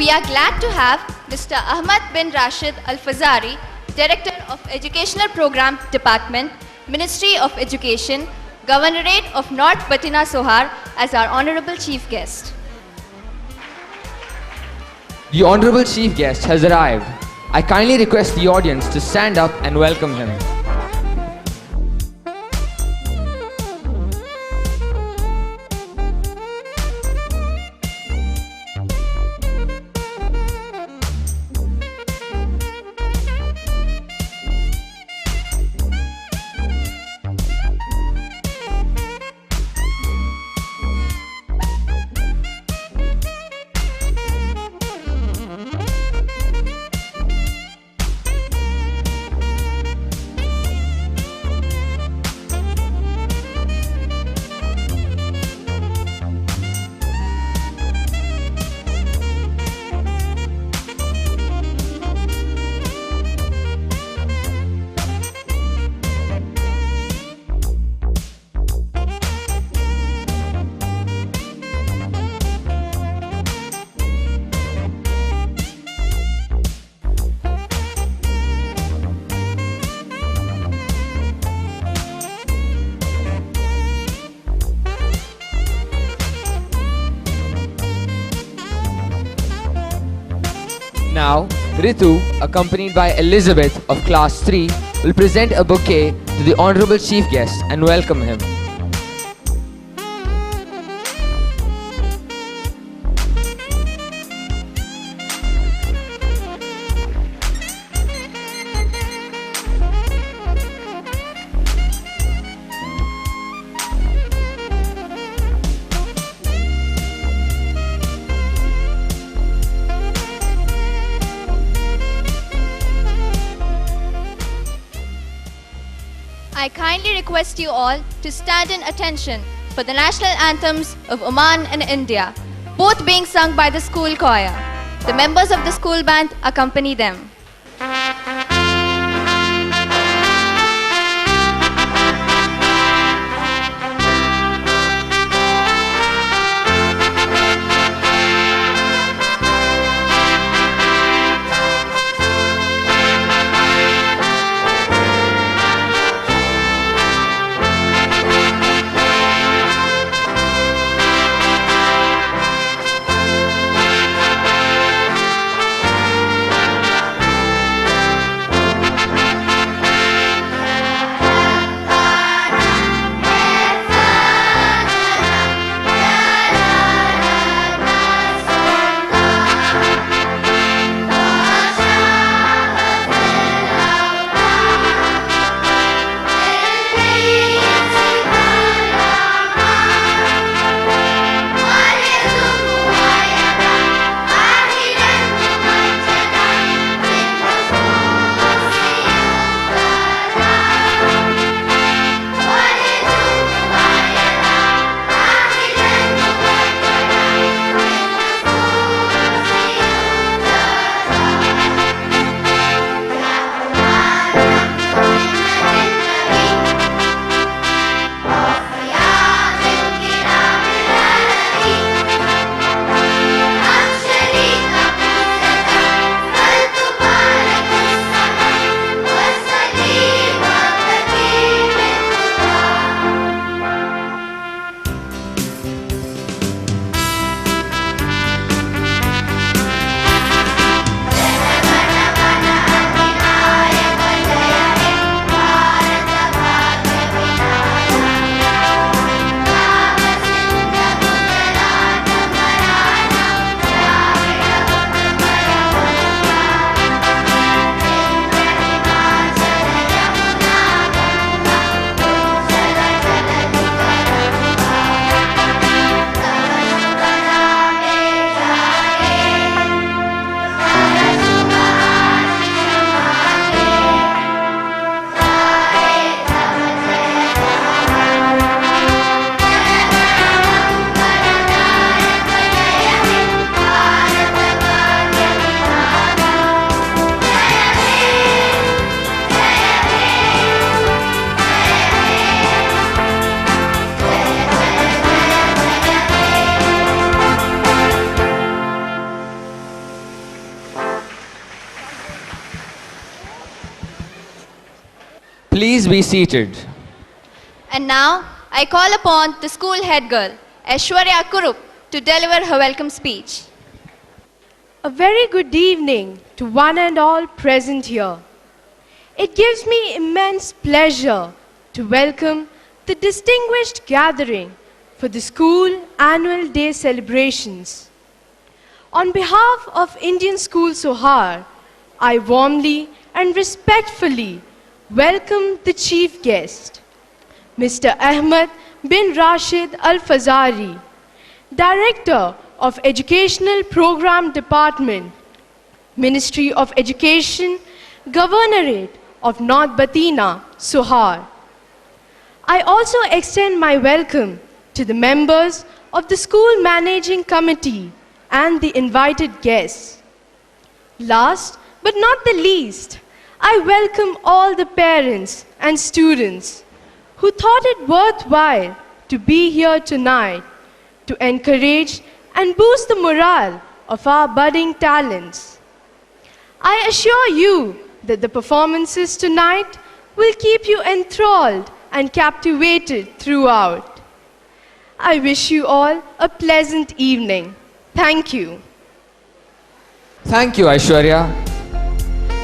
We are glad to have Mr. Ahmad bin Rashid Al Fazari, Director of Educational Program Department, Ministry of Education, Governorate of North Batina Sohar as our Honorable Chief Guest. The Honorable Chief Guest has arrived. I kindly request the audience to stand up and welcome him. Now, Ritu, accompanied by Elizabeth of Class 3, will present a bouquet to the Honorable Chief Guest and welcome him. I kindly request you all to stand in attention for the national anthems of Oman and India, both being sung by the school choir. The members of the school band accompany them. Please be seated. And now, I call upon the school head girl, Aishwarya Kurup, to deliver her welcome speech. A very good evening to one and all present here. It gives me immense pleasure to welcome the distinguished gathering for the school annual day celebrations. On behalf of Indian School Sohar, I warmly and respectfully welcome the chief guest, Mr. Ahmad bin Rashid Al-Fazari, Director of Educational Program Department, Ministry of Education, Governorate of North Batina, Sohar. I also extend my welcome to the members of the School Managing Committee and the invited guests. Last but not the least, I welcome all the parents and students who thought it worthwhile to be here tonight to encourage and boost the morale of our budding talents. I assure you that the performances tonight will keep you enthralled and captivated throughout. I wish you all a pleasant evening. Thank you. Thank you, Aishwarya.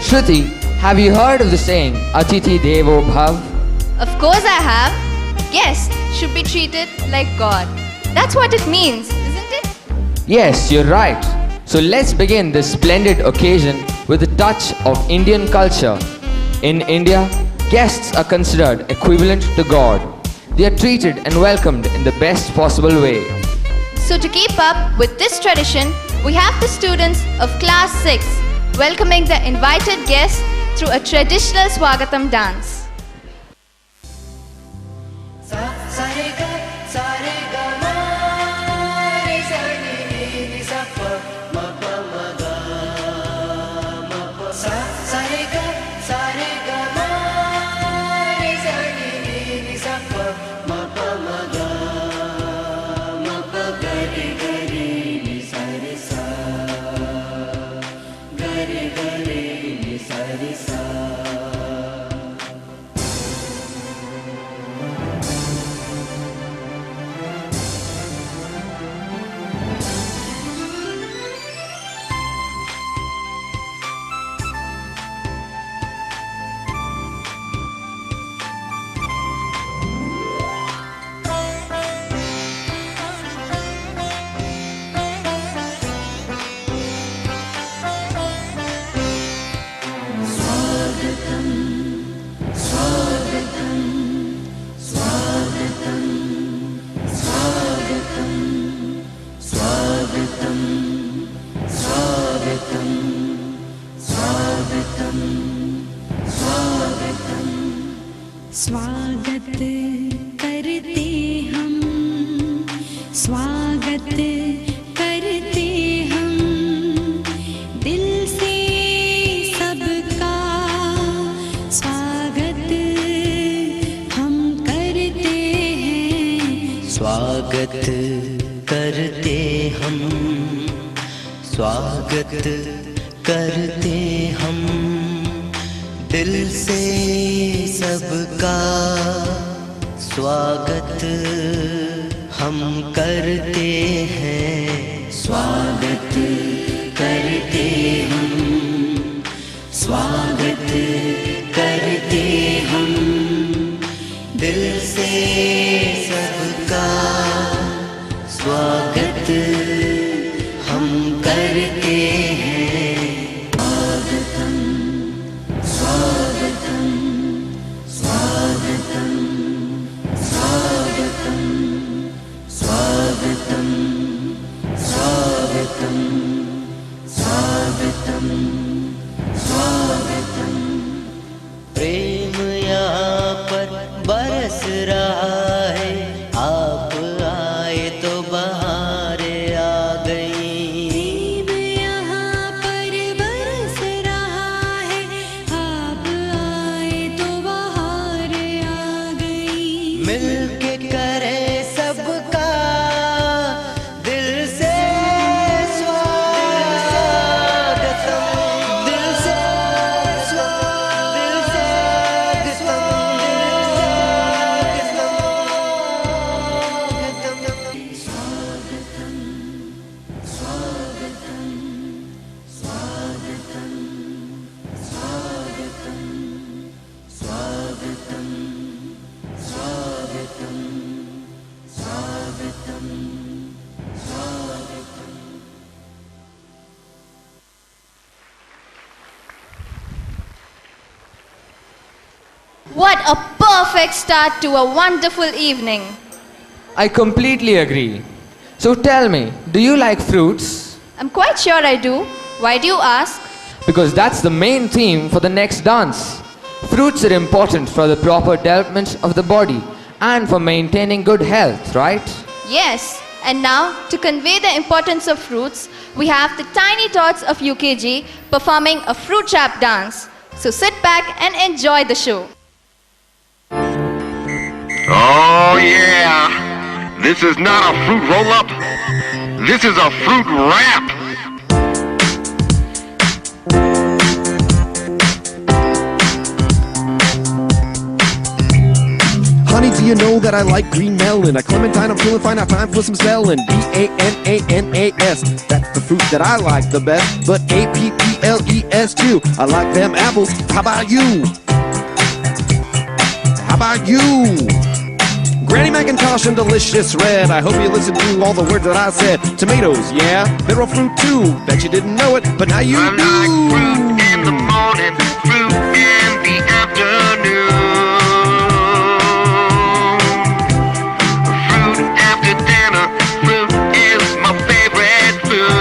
Shruti, have you heard of the saying, Atithi Devo Bhav? Of course I have. Guests should be treated like God. That's what it means, isn't it? Yes, you're right. So let's begin this splendid occasion with a touch of Indian culture. In India, guests are considered equivalent to God. They are treated and welcomed in the best possible way. So to keep up with this tradition, we have the students of class 6 welcoming the invited guests through a traditional Swagatam dance. स्वागत करते हम स्वागत करते हम दिल से सबका स्वागत हम करते हैं स्वागत करते हम स्वागत करते हम दिल से सबका स्वागत हम करते हैं स्वागत करते हम स्वागत करते हम दिल से सबका स्वागत हम करते हैं स्वागतम स्वागतम स्वागतम What a perfect start to a wonderful evening. I completely agree. So tell me, do you like fruits? I'm quite sure I do. Why do you ask? Because that's the main theme for the next dance. Fruits are important for the proper development of the body and for maintaining good health, right? Yes. And now, to convey the importance of fruits, we have the Tiny Tots of UKG performing a fruit trap dance. So sit back and enjoy the show. Oh yeah, this is not a fruit roll-up, this is a fruit wrap. Honey, do you know that I like green melon? A clementine, I'm feeling fine, I have time for some spelling. B-A-N-A-N-A-S, that's the fruit that I like the best. But A-P-P-L-E-S too, I like them apples. How about you? How about you? Granny McIntosh and Delicious Red, I hope you listened to all the words that I said. Tomatoes, yeah, they're a fruit too. Bet you didn't know it, but now you I do. like fruit in the morning, fruit in the afternoon. Fruit after dinner, fruit is my favorite food.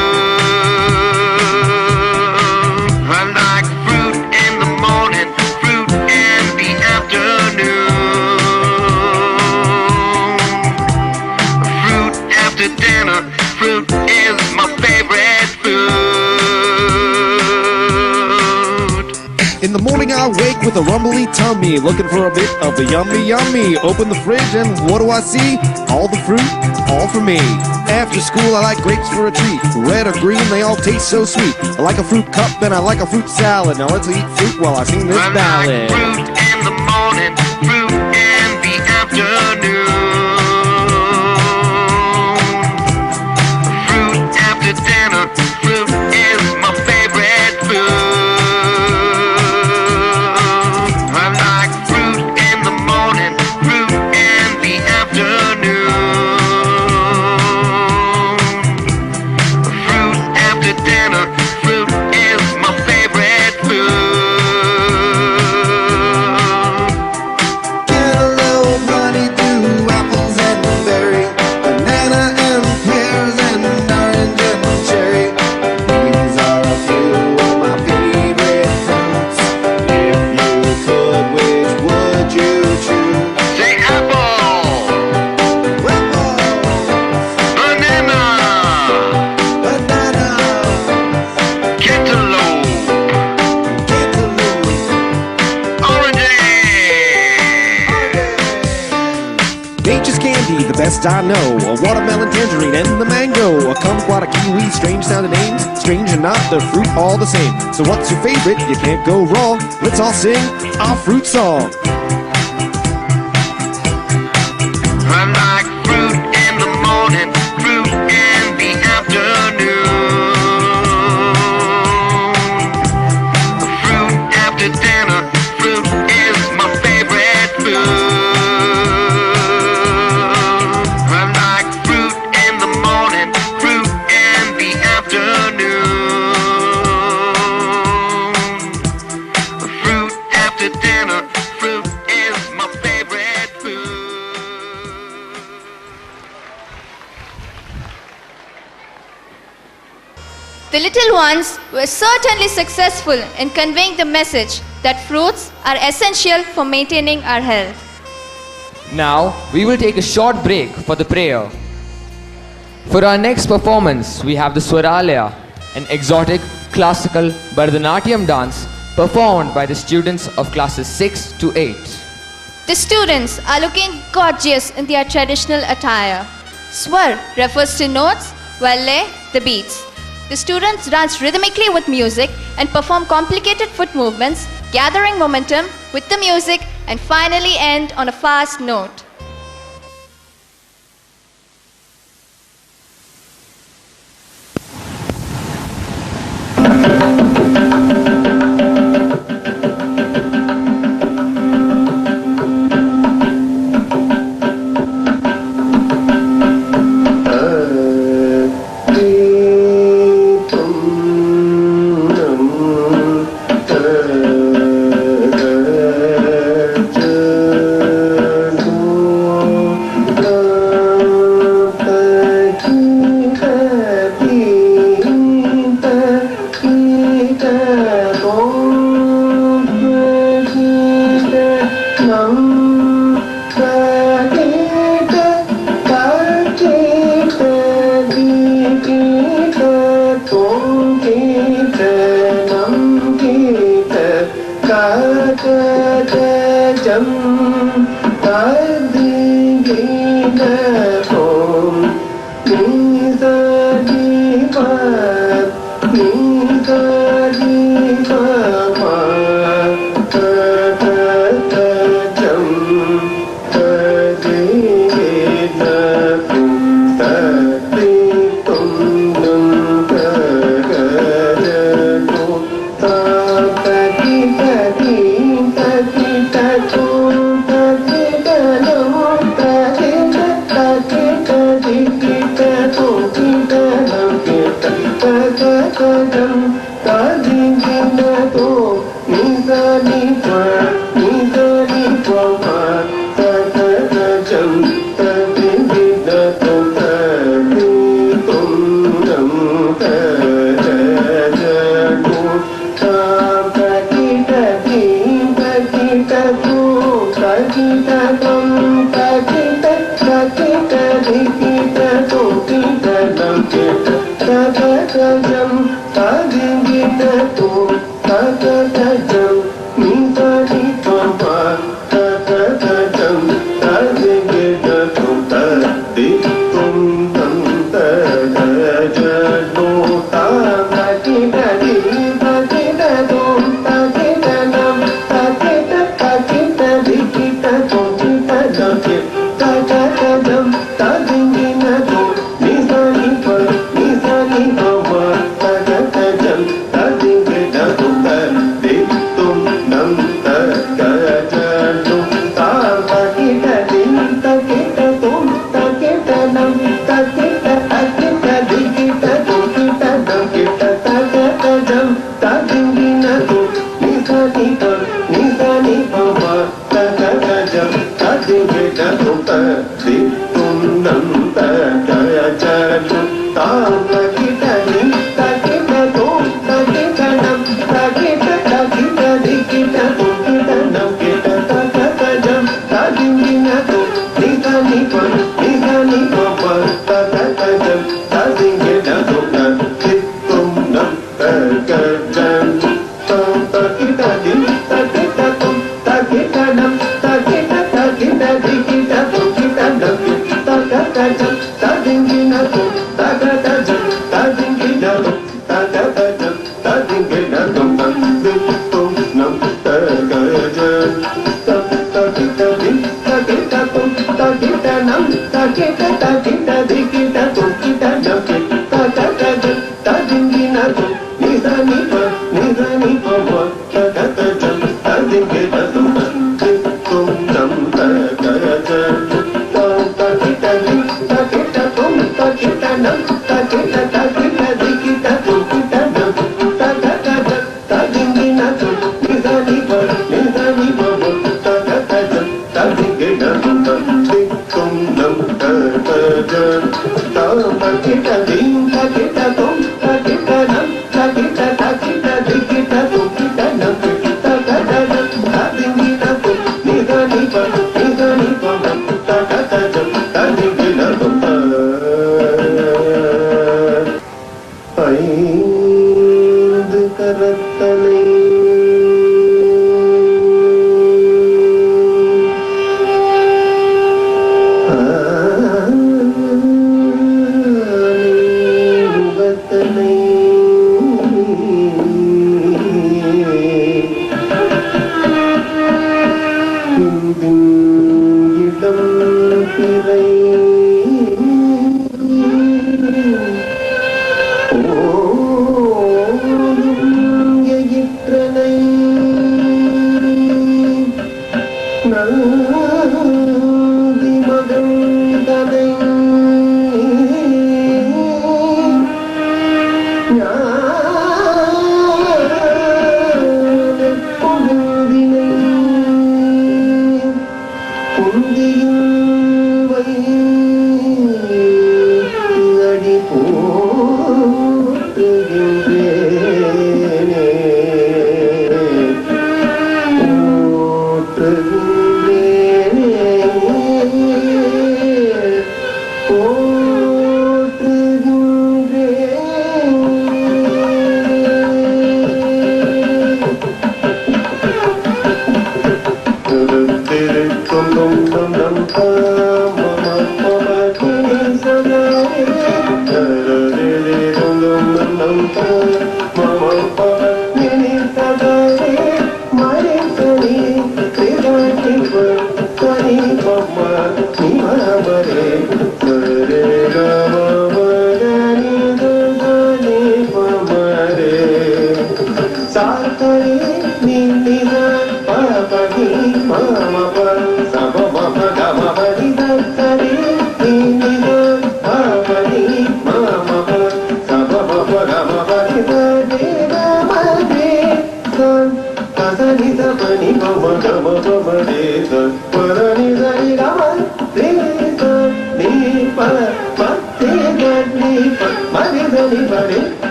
I like fruit in the morning, fruit in the afternoon. Fruit after dinner, fruit is my favorite food. In the morning I wake with a rumbly tummy, looking for a bit of the yummy yummy. Open the fridge and what do I see? All the fruit, all for me. After school I like grapes for a treat. Red or green, they all taste so sweet. I like a fruit cup and I like a fruit salad. Now let's eat fruit while I sing this I ballad. like fruit in the morning, fruit in the afternoon. Fruit after dinner, fruit is my favorite food. I like fruit in the morning, fruit in the afternoon. Fruit after dinner, fruit is my favorite food. Cantaloupe, honeydew, apples and berry, banana and pears and orange and cherry. These are a few of my favorite fruits. If you could, which would you choose? Say apple, banana, Banana, cantaloupe, cantaloupe, orange. Nature's candy, the best I know. A watermelon, tangerine, and the mango. A kumquat, a kiwi, strange sounding names. Strange or not, they're fruit all the same. So what's your favorite? You can't go wrong. Let's all sing our fruit song. I like fruit in the morning, fruit in the afternoon. Fruit after dinner, fruit is my favorite food. I like fruit in the morning, fruit in the afternoon. Fruit after dinner, fruit is my favorite food. The little ones were certainly successful in conveying the message that fruits are essential for maintaining our health. Now, we will take a short break for the prayer. For our next performance, we have the Swaralaya, an exotic classical Bharatanatyam dance performed by the students of classes 6 to 8. The students are looking gorgeous in their traditional attire. Swar refers to notes, while lay the beats. The students dance rhythmically with music and perform complicated foot movements, gathering momentum with the music and finally end on a fast note. Tum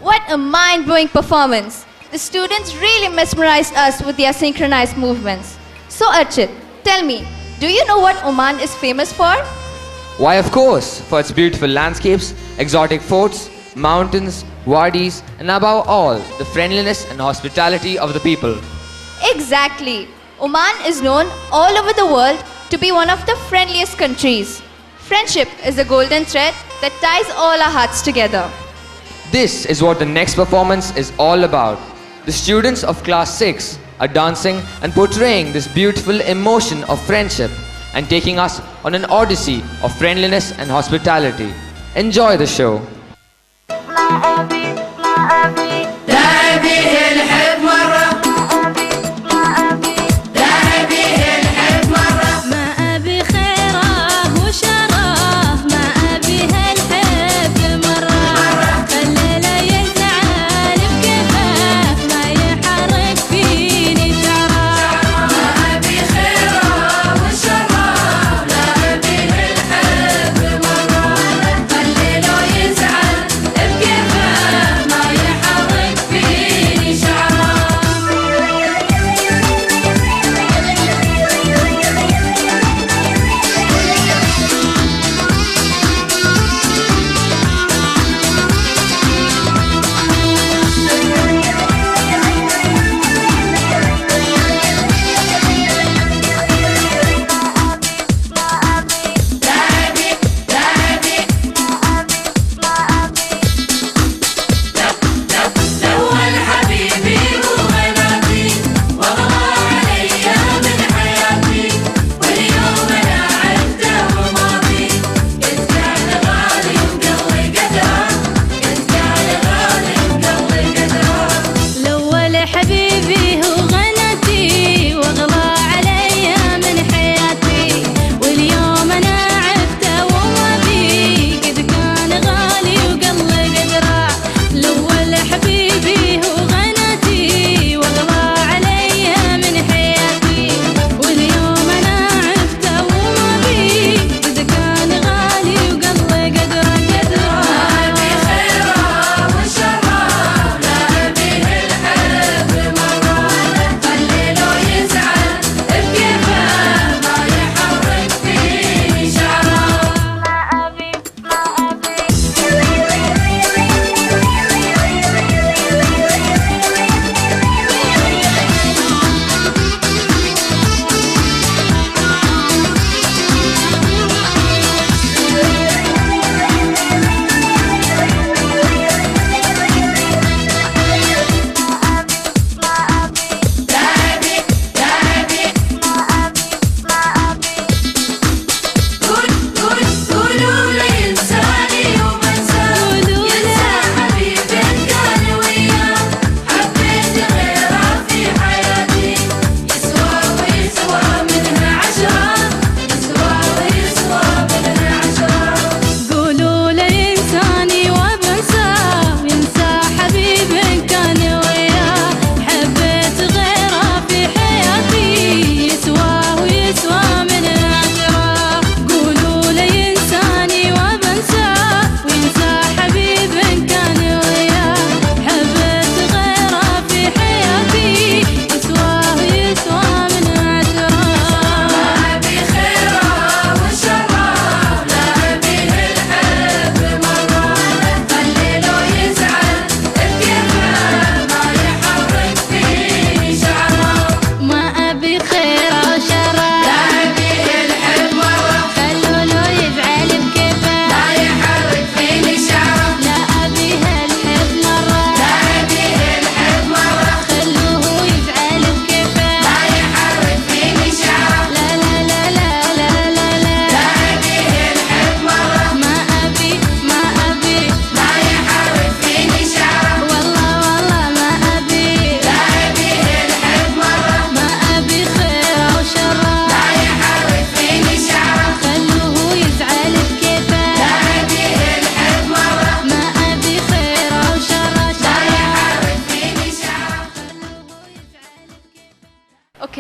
What a mind-blowing performance! The students really mesmerized us with their synchronized movements. So Archit, tell me, do you know what Oman is famous for? Why, of course, for its beautiful landscapes, exotic forts, mountains, wadis, and above all, the friendliness and hospitality of the people. Exactly. Oman is known all over the world to be one of the friendliest countries. Friendship is the golden thread that ties all our hearts together. This is what the next performance is all about. The students of class 6 are dancing and portraying this beautiful emotion of friendship and taking us on an odyssey of friendliness and hospitality. Enjoy the show. ما أبي خيره وشراه ما أبي هالحب مرة خليله يزعل بكفاف ما يحرك فيني شراه ما أبي خيره وشراه ما أبي هالحب مرة خليله يزعل بكفاف ما يحرك فيني شراه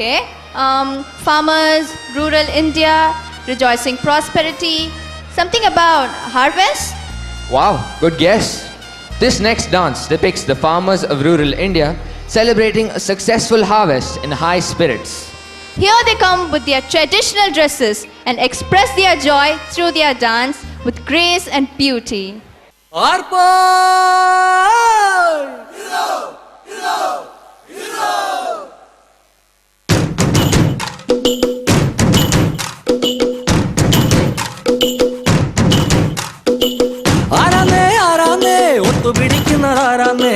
Okay. Farmers, rural India, rejoicing prosperity. Something about harvest? Wow, good guess. This next dance depicts the farmers of rural India celebrating a successful harvest in high spirits. Here they come with their traditional dresses and express their joy through their dance with grace and beauty. ആരാന്നേ ആരാന്നേ ഒത്തുപിടിക്കുന്നതാരാന്നേ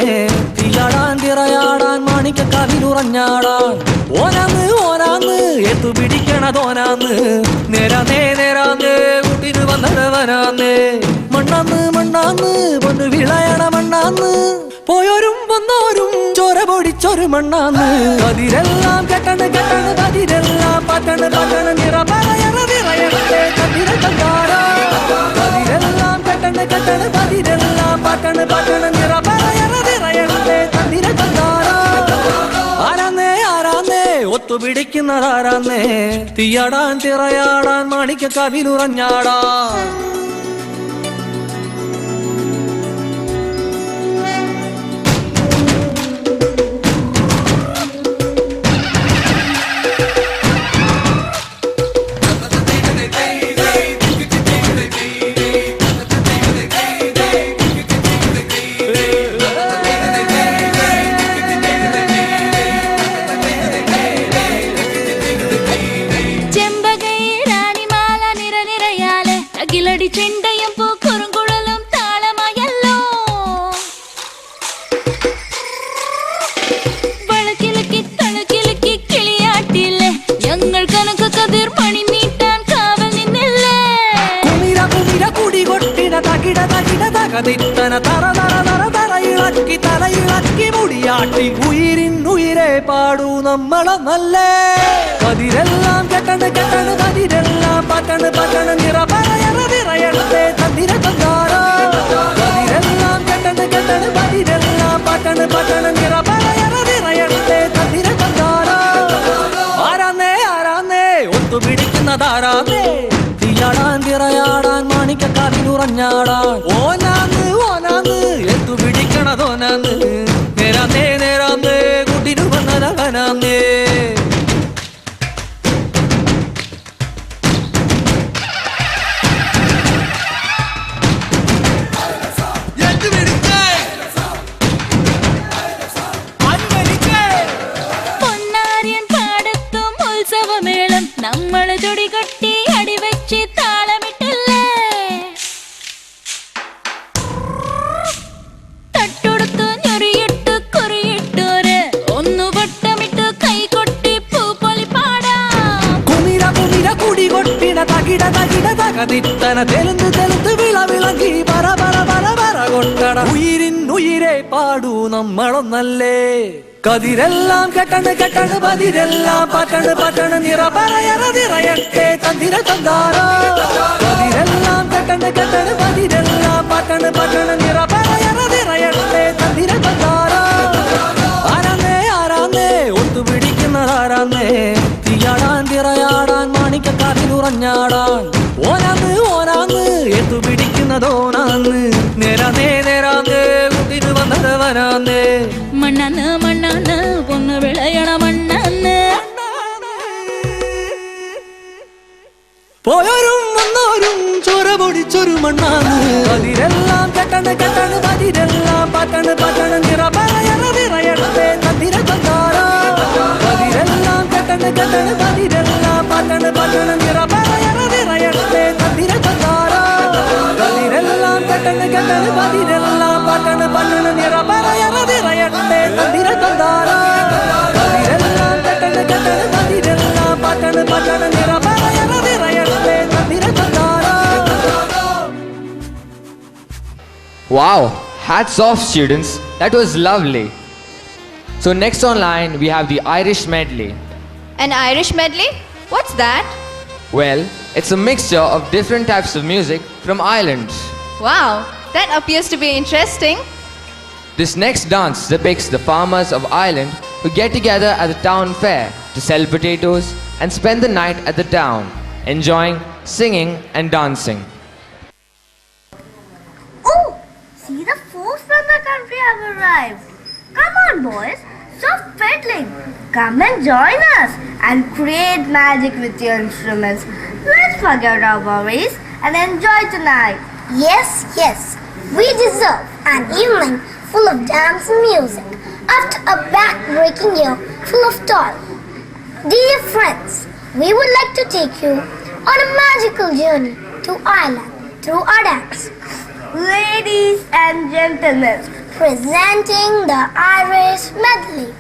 തീയാടാൻ തിറയാടാൻ മാണിക്ക കവിലുറഞ്ഞാടാൻ ഓനാന്ന് ഓനാന്ന് എത്തുപിടിക്കണതോനാന്ന് നേരാന്നേ നേരാന്നേ കൂട്ടിന് വന്നവനാന്നേ മണ്ണാന്ന് മണ്ണാന്ന് പൊന്നു വിളയണ മണ്ണാന്ന് പോയോരും വന്നോരും ചോര പൊടിച്ചൊരു മണ്ണാന്ന് കതിരെല്ലാം കെട്ടണ് കെട്ടണ് കതിരെല്ലാം പറ്റണ് പറ്റണ് നിറ പറയണ നിറയണേ കതിര കണ്ടാടാ കതിരെല്ലാം കെട്ടണ് കെട്ടണ് കതിരെല്ലാം പറ്റണ് പറ്റണ് നിറ പറയണ നിറയണേ കതിര കണ്ടാടാ ആരാന്നേ ആരാന്നേ ഒത്തുപിടിക്കുന്നതാരാന്നേ തീയാടാൻ തിറയാടാൻ മാണിക്ക കവിലുറഞ്ഞാടാ അകിലടി ചെണ്ടയും പൂക്കുറുങ്കുഴലും താളമായല്ലോ വളക്കിലക്കി തളക്കിലക്കി കിളിയാട്ടില്ലേ ഞങ്ങൾ കനക കതിർ മണി നീട്ടാൻ കാവൽ നിന്നില്ലേ കുമിര കുമിര കുടി കൊട്ടിട തകിട തകിട തകതിത്തന തറ തറ തറ തറയിളക്കി തലയിളക്കി മുടിയാട്ടി ഉയിരിൻ ഉയിരെ പാടൂ നമ്മളെ നല്ലേ കതിരെല്ലാം കെട്ടണ് കെട്ടണ് കതിരെല്ലാം പറ്റണ് പറ്റണ് നിറ പറയണ നിറയണേ തന്നിര തന്നാരോ കതിരെല്ലാം കെട്ടണ് കെട്ടണ് കതിരെല്ലാം പറ്റണ് പറ്റണ് നിറ പറയണ നിറയണേ തന്നിര തന്നാരോ ആരാന്നേ ആരാന്നേ ഒത്തുപിടിക്കുന്നതാരാന്നേ തീയാടാൻ തിറയാടാൻ മാണിക്ക കവിലുറഞ്ഞാടാൻ ഓനാന്ന് ഓനാന്ന് എത്തുപിടിക്കണതോനാന്ന് നേരാന്നേ നേരാന്നേ കുട്ടിനു വന്നതവനാന്നേ പൊന്നാരിയൻ പാടത്തും ഉത്സവമേളം നമ്മള് ചൊടി കൊട്ടി അടിവെച്ച് താളമിട്ടില്ലേ തട്ടുടുത്തു ഞൊറിയിട്ടു കുറിയിട്ടോര് ഒന്നു വട്ടമിട്ടു കൈ കൊട്ടി പൂപ്പൊലി പാടാം കുമിര കുമിര കുടി കൊട്ടിട തകിട തകിട തകതിത്തന തെലുന്ത് തെലുന്ത് വിള വിളങ്ങി പറ പറ പറ പറ കൊട്ടട ഉയിരിൻ ഉയിരെ പാടൂ നമ്മളൊന്നല്ലേ കതിരെല്ലാം കെട്ടണ് കെട്ടണ് പതിരെല്ലാം പറ്റണ് പറ്റണ് നിറ പറയണ നിറയട്ടെ തന്തിര തന്താരോ കതിരെല്ലാം കെട്ടണ് കെട്ടണ് പതിരെല്ലാം പറ്റണ് പറ്റണ് നിറ പറയണ നിറയട്ടെ തന്തിര തന്താരോ ആരാന്നേ ആരാന്നേ ഒത്തുപിടിക്കുന്നതാരാന്നേ തീയാടാൻ തിറയാടാൻ മാണിക്ക കവിലുറഞ്ഞാടാൻ ഓനാന്ന് ഓനാന്ന് എത്തുപിടിക്കുന്നതോനാന്ന് നേരാന്നേ നേരാന്നേ കുട്ടിന് വന്നവനാന്നേ മണ്ണാന്ന് മണ്ണാന്ന് പൊന്നു വിളയണ മണ്ണാന്ന് പോയോരും വന്നോരും ചോര പൊടിച്ചൊരു മണ്ണാന്ന് കതിരെല്ലാം കെട്ടണ് കെട്ടണ് കതിരെല്ലാം പറ്റണ് പറ്റണ് നിറ പറയണ നിറയണേ തന്നിര തന്നാരോ കതിരെല്ലാം കെട്ടണ് കെട്ടണ് കതിരെല്ലാം പറ്റണ് പറ്റണ് നിറ പറയണ നിറയണേ തന്നിര തന്നാരോ കതിരെല്ലാം കെട്ടണ് കെട്ടണ് കതിരെല്ലാം പറ്റണ് പറ്റണ് നിറ പറയണ നിറയണേ തന്നിര തന്നാരോ കതിരെല്ലാം കെട്ടണ് കെട്ടണ് കതിരെല്ലാം പറ്റണ് പറ്റണ് നിറ പറയണ നിറയണേ തന്നിര തന്നാരോ Wow, hats off students, that was lovely. So next online we have the Irish medley. An Irish medley? What's that? Well, it's a mixture of different types of music from Ireland. Wow, that appears to be interesting. This next dance depicts the farmers of Ireland who get together at the town fair to sell potatoes and spend the night at the town, enjoying singing and dancing. Oh, see the folks from the country have arrived. Come on, boys, stop fiddling. Come and join us and create magic with your instruments. Let's forget our worries and enjoy tonight. Yes, yes, we deserve an evening full of dance and music after a back-breaking year full of toil. Dear friends, we would like to take you on a magical journey to Ireland through our dance. Ladies and gentlemen, Presenting the Irish medley.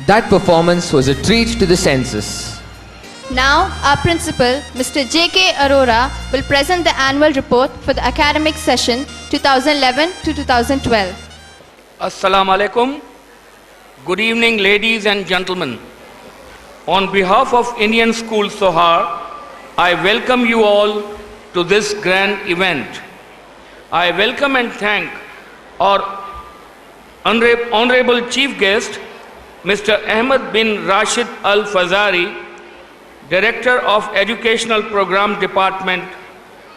That performance was a treat to the senses. Now, our principal, Mr. J.K. Arora, will present the annual report for the academic session 2011 to 2012. Assalamu alaikum. Good evening, ladies and gentlemen. On behalf of Indian School Sohar, I welcome you all to this grand event. I welcome and thank our honorable chief guest, Mr. Ahmed bin Rashid Al Fazari, Director of Educational Program Department,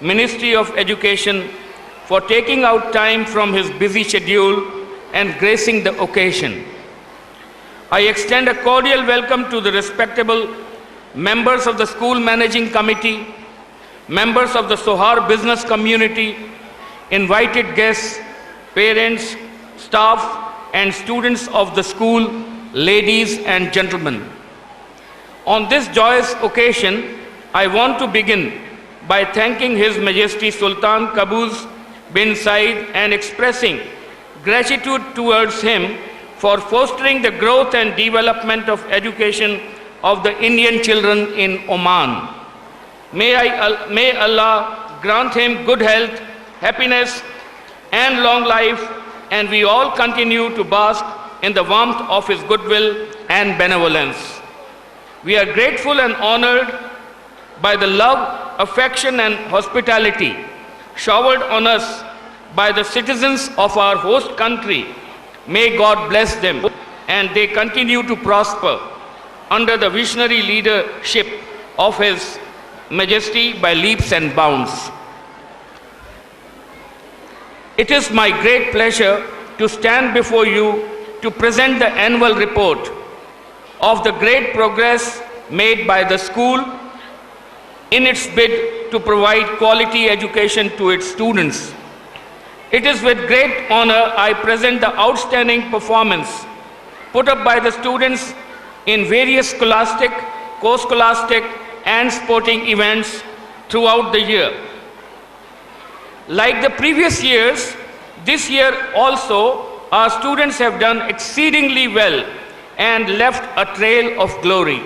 Ministry of Education, for taking out time from his busy schedule and gracing the occasion. I extend a cordial welcome to the respectable members of the school managing committee, members of the Sohar business community, invited guests, parents, staff, and students of the school, ladies and gentlemen. On this joyous occasion, I want to begin by thanking His Majesty Sultan Qaboos bin Said and expressing gratitude towards him for fostering the growth and development of education of the Indian children in Oman. May Allah grant him good health, happiness, and long life, and we all continue to bask in the warmth of his goodwill and benevolence. We are grateful and honored by the love, affection, and hospitality showered on us by the citizens of our host country. May God bless them and they continue to prosper under the visionary leadership of His Majesty by leaps and bounds. It is my great pleasure to stand before you to present the annual report of the great progress made by the school in its bid to provide quality education to its students. It is with great honor I present the outstanding performance put up by the students in various scholastic, co-scholastic, and sporting events throughout the year. Like the previous years, this year also our students have done exceedingly well and left a trail of glory.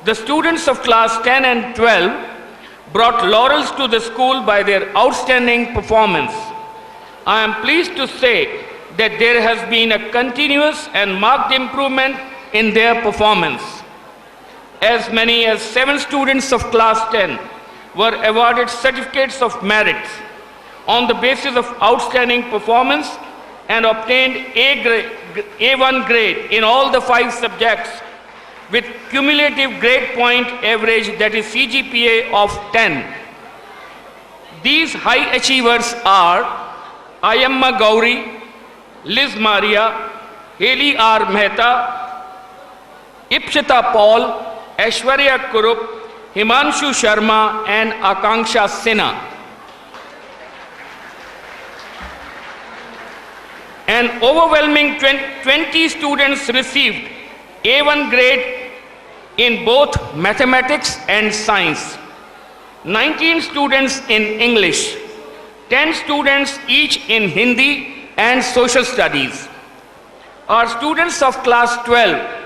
The students of class 10 and 12 brought laurels to the school by their outstanding performance. I am pleased to say that there has been a continuous and marked improvement in their performance. As many as 7 students of class 10 were awarded certificates of merit on the basis of outstanding performance and obtained A1 grade in all the 5 subjects with cumulative grade point average, that is CGPA of 10. These high achievers are Ayamma Gauri, Liz Maria, Haley R. Mehta, Ipshita Paul, Aishwarya Kurup, Himanshu Sharma, and Akanksha Sinha. An overwhelming 20 students received A1 grade in both mathematics and science, 19 students in English, 10 students each in Hindi and social studies. Our students of class 12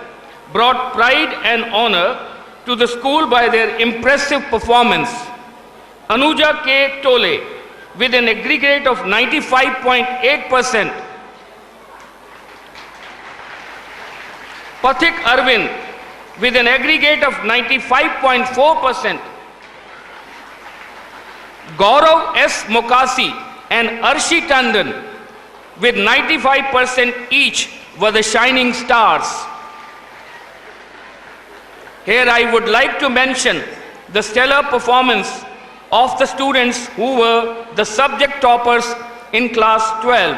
brought pride and honor to the school by their impressive performance. Anuja K. Tole with an aggregate of 95.8%, Pathik Arvind with an aggregate of 95.4%, Gaurav S. Mokasi and Arshi Tandon with 95% each were the shining stars. Here I would like to mention the stellar performance of the students who were the subject toppers in class 12.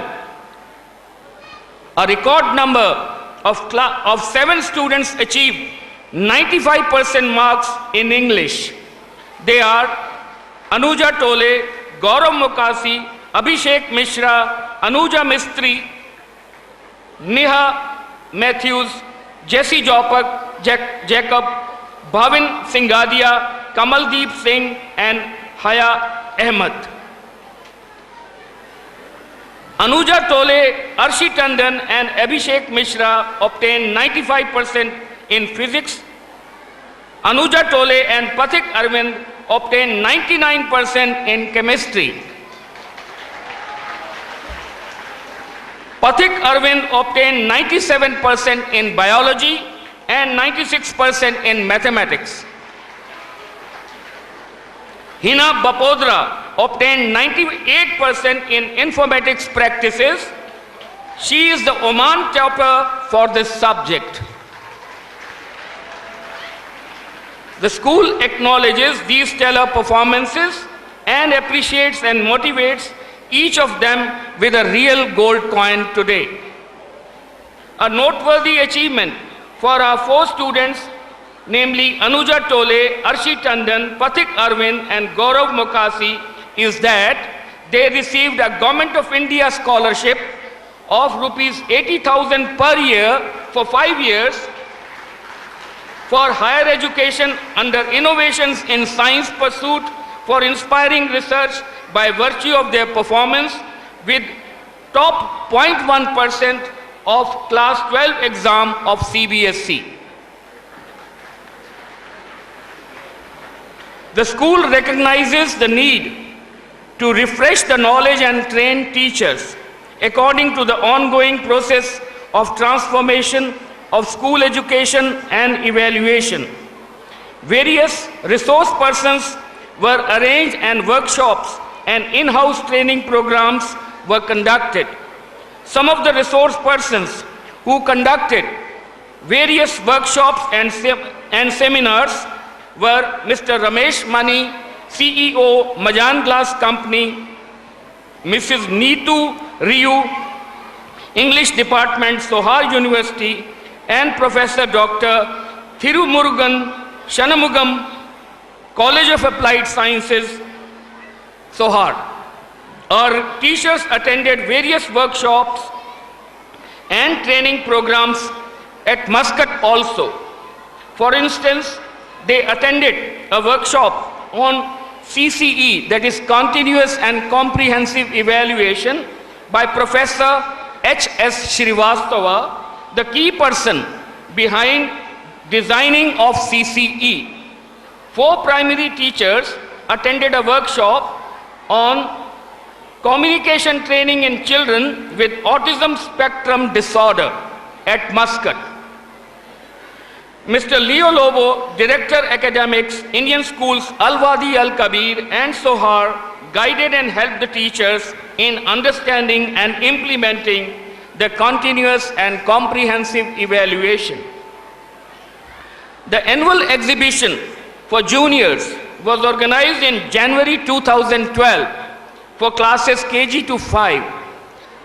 A record number of 7 students achieved 95% marks in English. They are Anuja Tole, Gaurav Mokasi, Abhishek Mishra, Anuja Mistry, Neha Matthews, Jesse Jopak, Jacob, Bhavin Singadia, Kamaldeep Singh, and Haya Ahmed. Anuja Tole, Arshi Tandon, and Abhishek Mishra obtained 95% in physics. Anuja Tole and Pathik Arvind obtained 99% in chemistry. Pathik Arvind obtained 97% in biology and 96% in mathematics. Hina Bapodra obtained 98% in informatics practices. She is the Oman topper for this subject. The school acknowledges these stellar performances and appreciates and motivates each of them with a real gold coin today. A noteworthy achievement for our 4 students namely Anuja Tole, Arshi Tandon, Pathik Arvind and Gaurav Mukasi, is that they received a Government of India scholarship of rupees 80,000 per year for 5 years for higher education under innovations in science pursuit for inspiring research by virtue of their performance with top 0.1% of class 12 exam of CBSE. The school recognizes the need to refresh the knowledge and train teachers according to the ongoing process of transformation of school education and evaluation. Various resource persons were arranged and workshops and in-house training programs were conducted. Some of the resource persons who conducted various workshops and seminars were Mr. Ramesh Mani, CEO, Majan Glass Company, Mrs. Neetu Riu, English Department, Sohar University, and Professor Dr. Thirumurugan Shanamugam, College of Applied Sciences, Sohar. Our teachers attended various workshops and training programs at Muscat also. For instance, they attended a workshop on CCE, that is Continuous and Comprehensive Evaluation, by Professor H.S. Srivastava, the key person behind designing of CCE. 4 primary teachers attended a workshop on communication training in children with autism spectrum disorder at Muscat. Mr. Leo Lobo, Director Academics, Indian Schools Al-Wadi Al-Kabir and Sohar, guided and helped the teachers in understanding and implementing the continuous and comprehensive evaluation. The annual exhibition for juniors was organized in January 2012 for classes KG to 5.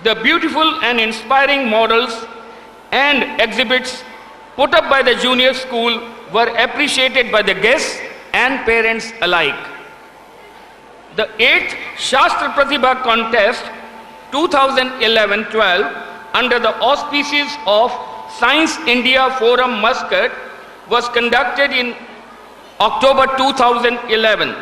The beautiful and inspiring models and exhibits put up by the junior school were appreciated by the guests and parents alike. The 8th Shastra Pratibha Contest 2011-12 under the auspices of Science India Forum Muscat was conducted in October 2011.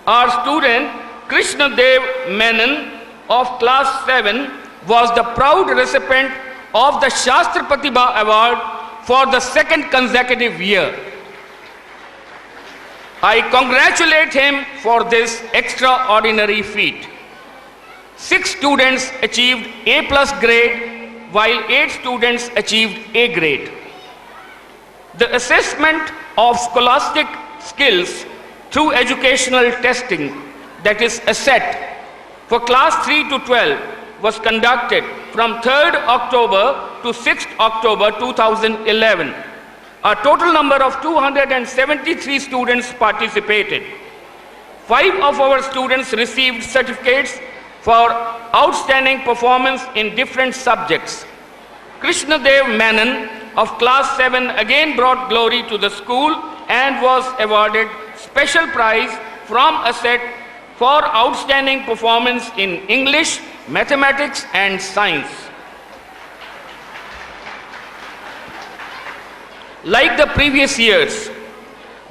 Our student Krishna Dev Menon of class 7 was the proud recipient of the Shastra Pratibha Award for the 2nd consecutive year. I congratulate him for this extraordinary feat. 6 students achieved A+ grade, while 8 students achieved A grade. The assessment of scholastic skills through educational testing, that is ASSET, for class 3 to 12 was conducted from 3rd October to 6th October 2011. A total number of 273 students participated. 5 of our students received certificates for outstanding performance in different subjects. Krishna Dev Menon of class 7 again brought glory to the school and was awarded special prize from ASSET for outstanding performance in English, mathematics and science. Like the previous years,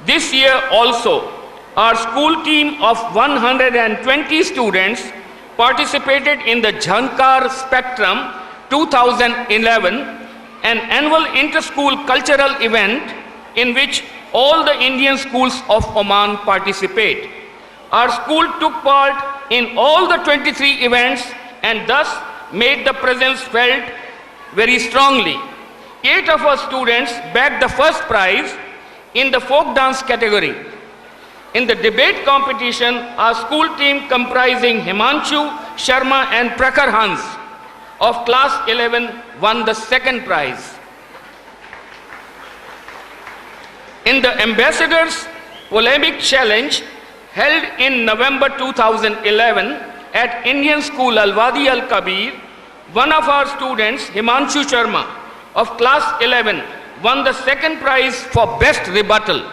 this year also, our school team of 120 students participated in the Jhankar Spectrum 2011, an annual inter-school cultural event in which all the Indian schools of Oman participate. Our school took part in all the 23 events and thus made the presence felt very strongly. 8 of our students bagged the first prize in the folk dance category. In the debate competition, our school team comprising Himanshu Sharma and Prakhar Hans of class 11 won the 2nd prize. In the Ambassadors Polemic Challenge held in November 2011 at Indian School Al-Wadi Al-Kabir, one of our students, Himanshu Sharma, of class 11, won the second prize for Best Rebuttal.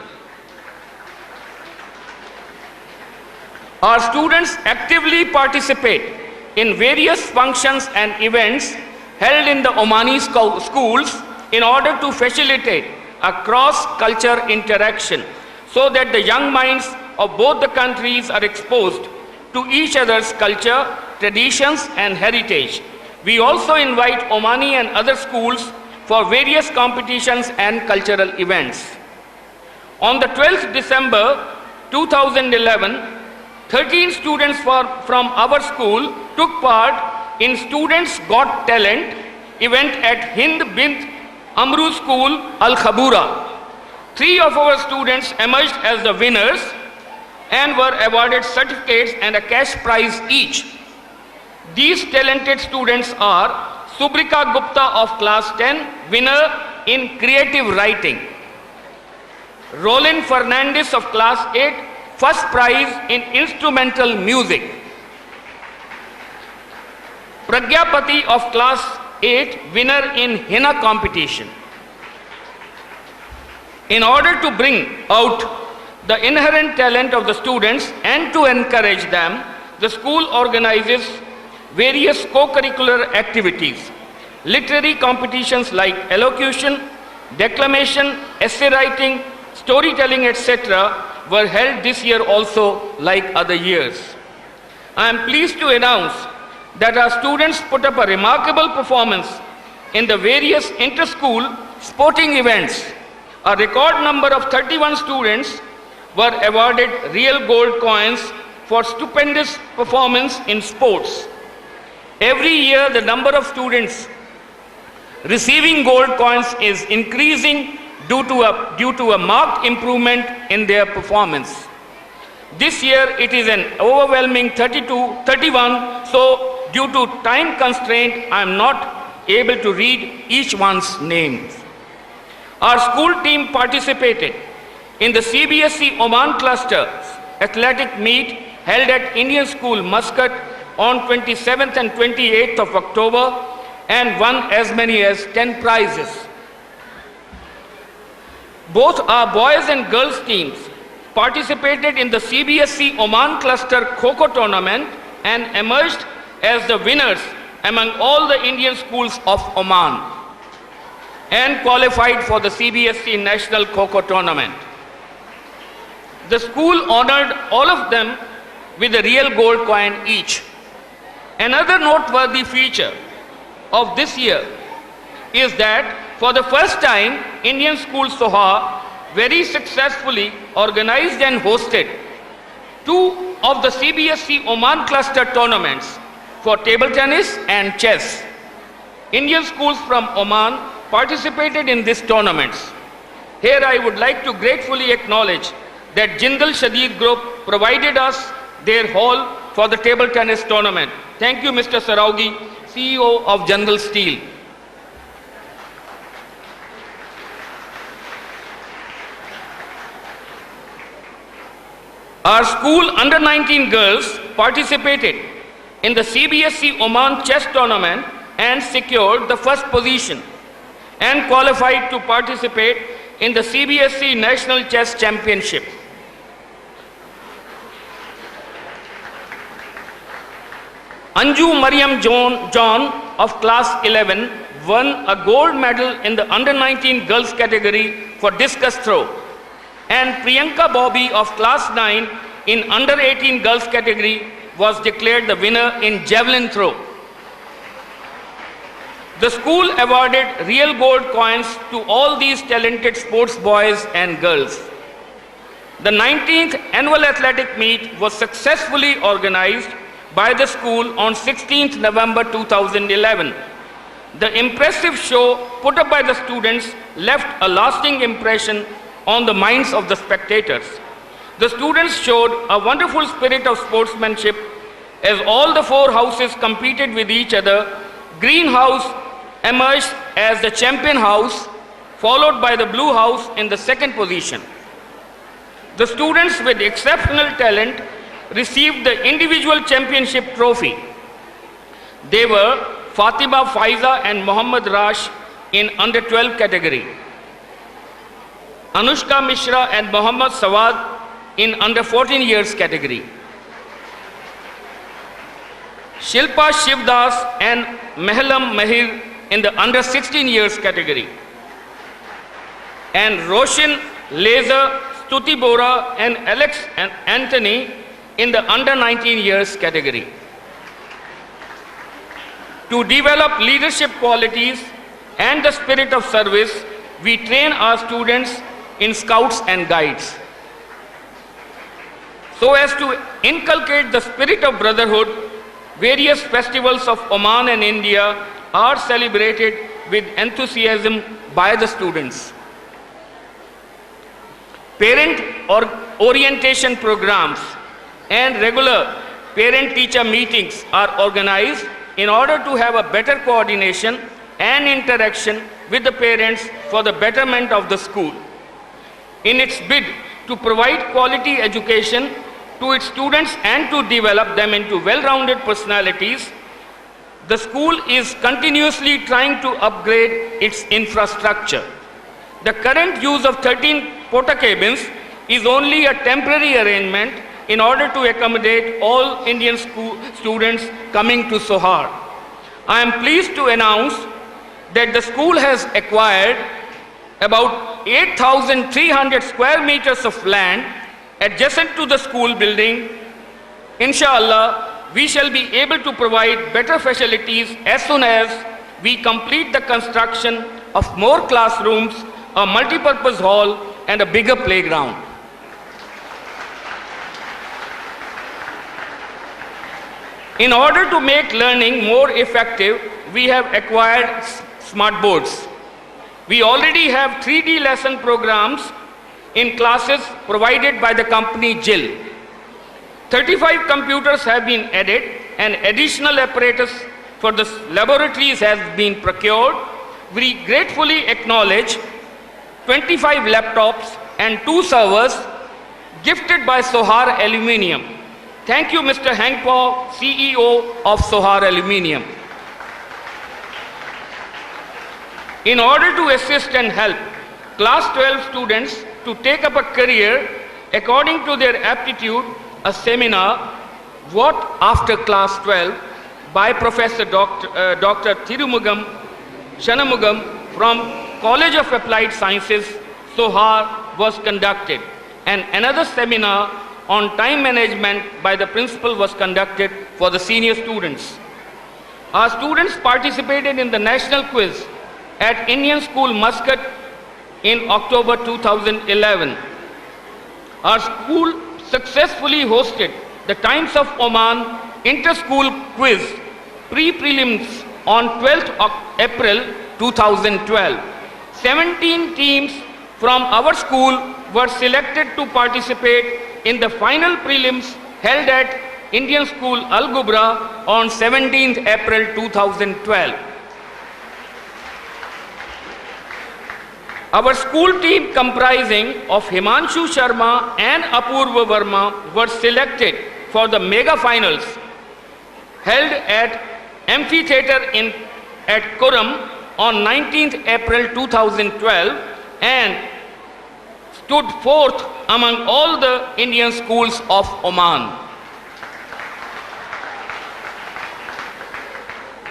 Our students actively participate in various functions and events held in the Omani schools in order to facilitate a cross-culture interaction so that the young minds of both the countries are exposed to each other's culture, traditions and heritage. We also invite Omani and other schools for various competitions and cultural events. On the 12th December 2011, 13 students from our school took part in Students Got Talent event at Hind Bint Amru School, Al Khabura. 3 of our students emerged as the winners and were awarded certificates and a cash prize each. These talented students are Subrika Gupta of class 10, winner in creative writing. Roland Fernandez of class 8, first prize in instrumental music. Pragyapati of class 8, winner in henna competition. In order to bring out the inherent talent of the students and to encourage them, the school organizes various co-curricular activities. Literary competitions like elocution, declamation, essay writing, storytelling, etc. were held this year also like other years. I am pleased to announce that our students put up a remarkable performance in the various inter-school sporting events. A record number of 31 students were awarded real gold coins for stupendous performance in sports. Every year the number of students receiving gold coins is increasing due to a marked improvement in their performance. This year it is an overwhelming 31, so due to time constraint I am not able to read each one's name. Our school team participated in the CBSE Oman Cluster athletic meet held at Indian School Muscat on 27th and 28th of October and won as many as 10 prizes. Both our boys and girls teams participated in the CBSE Oman Cluster Kho-Kho tournament and emerged as the winners among all the Indian schools of Oman and qualified for the CBSE National Kho-Kho tournament. The school honored all of them with a real gold coin each. Another noteworthy feature of this year is that for the first time, Indian School Sohar very successfully organized and hosted 2 of the CBSE Oman Cluster tournaments for table tennis and chess. Indian schools from Oman participated in these tournaments. Here I would like to gratefully acknowledge that Jindal Shadid Group provided us their hall for the table tennis tournament. Thank you, Mr. Saraugi, CEO of Jindal Steel. Our school under-19 girls participated in the CBSE Oman chess tournament and secured the first position and qualified to participate in the CBSE National Chess Championship. Anju Mariam John of class 11 won a gold medal in the under-19 girls category for discus throw, and Priyanka Bobby of class 9 in under-18 girls category was declared the winner in javelin throw. The school awarded real gold coins to all these talented sports boys and girls. The 19th annual athletic meet was successfully organized by the school on 16th November 2011. The impressive show put up by the students left a lasting impression on the minds of the spectators. The students showed a wonderful spirit of sportsmanship as all the 4 houses competed with each other. Green house emerged as the champion house, followed by the blue house in the second position. The students with exceptional talent received the individual championship trophy. They were Fatima Faiza and Muhammad Rash in under 12 category. Anushka Mishra and Mohammad Sawad in under 14 years category. Shilpa Shivdas and Mehlam Mahir in the under 16 years category. And Roshan Laser, Stuti Bora and Alex and Anthony in the under 19 years category. To develop leadership qualities and the spirit of service, we train our students in Scouts and Guides. So as to inculcate the spirit of brotherhood, various festivals of Oman and India are celebrated with enthusiasm by the students. Parent orientation programs and regular parent-teacher meetings are organized in order to have a better coordination and interaction with the parents for the betterment of the school. In its bid to provide quality education to its students and to develop them into well-rounded personalities, the school is continuously trying to upgrade its infrastructure. The current use of 13 porta cabins is only a temporary arrangement in order to accommodate all Indian students coming to Sohar. I am pleased to announce that the school has acquired about 8,300 square meters of land adjacent to the school building. Inshallah, we shall be able to provide better facilities as soon as we complete the construction of more classrooms, a multi-purpose hall and a bigger playground. In order to make learning more effective, we have acquired smart boards. We already have 3D lesson programs in classes provided by the company JIL. 35 computers have been added and additional apparatus for the laboratories has been procured. We gratefully acknowledge 25 laptops and 2 servers gifted by Sohar Aluminium. Thank you, Mr. Hank Paul, CEO of Sohar Aluminium. In order to assist and help class 12 students to take up a career according to their aptitude, a seminar, What After Class 12, by Professor Dr. Thirumugam Shanamugam from College of Applied Sciences, Sohar, was conducted, and another seminar on time management by the principal was conducted for the senior students. Our students participated in the national quiz at Indian School Muscat in October 2011. Our school successfully hosted the Times of Oman Inter-School Quiz pre-prelims on 12th of April 2012. 17 teams from our school were selected to participate in the final prelims held at Indian School Al Gubra on 17th April 2012. Our school team comprising of Himanshu Sharma and Apurva Verma were selected for the mega finals held at Amphitheatre at Kuram on 19th April 2012 and stood fourth among all the Indian schools of Oman.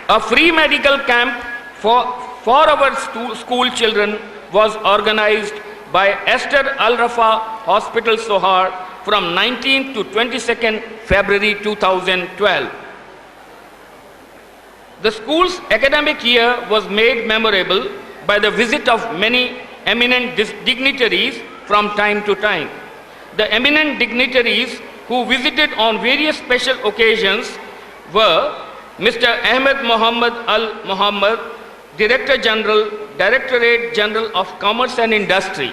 A free medical camp for our school children was organized by Esther Al-Rafa Hospital Sohar from 19th to 22nd February 2012. The school's academic year was made memorable by the visit of many eminent dignitaries from time to time. The eminent dignitaries who visited on various special occasions were Mr. Ahmed Mohammed Al Mohammed, Director General, Directorate General of Commerce and Industry,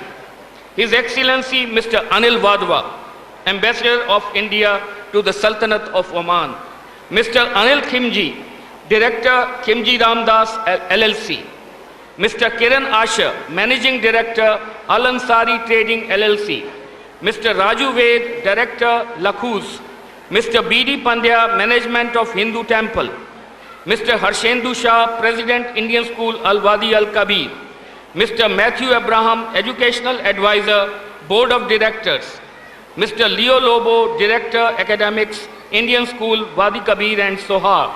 His Excellency Mr. Anil Wadhwa, Ambassador of India to the Sultanate of Oman, Mr. Anil Khimji, Director Khimji Ramdas LLC, Mr. Kiran Asher, Managing Director Al Ansari Trading LLC, Mr. Raju Ved, Director Lakhus, Mr. B.D. Pandya, Management of Hindu Temple, Mr. Harshendu Shah, President Indian School Al Wadi Al Kabir, Mr. Matthew Abraham, Educational Advisor, Board of Directors, Mr. Leo Lobo, Director, Academics, Indian School, Wadi Kabir and Sohar,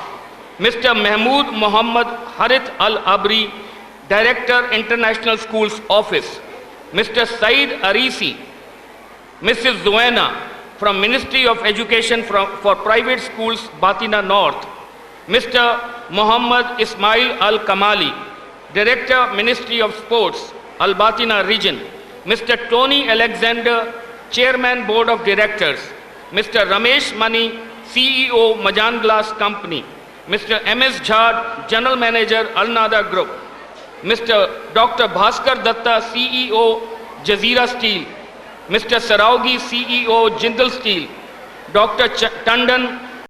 Mr. Mahmood Muhammad Harith Al-Abri, Director, International Schools Office, Mr. Saeed Arisi, Mrs. Zoena from Ministry of Education for Private Schools, Batina North, Mr. Muhammad Ismail Al-Kamali, Director, Ministry of Sports, Al-Batina Region, Mr. Tony Alexander, Chairman, Board of Directors, Mr. Ramesh Mani, CEO, Majan Glass Company, Mr. M.S. Jhad, General Manager, Al-Nada Group, Mr. Dr. Bhaskar Datta, CEO, Jazeera Steel, Mr. Saraugi, CEO, Jindal Steel, Dr. Tandon,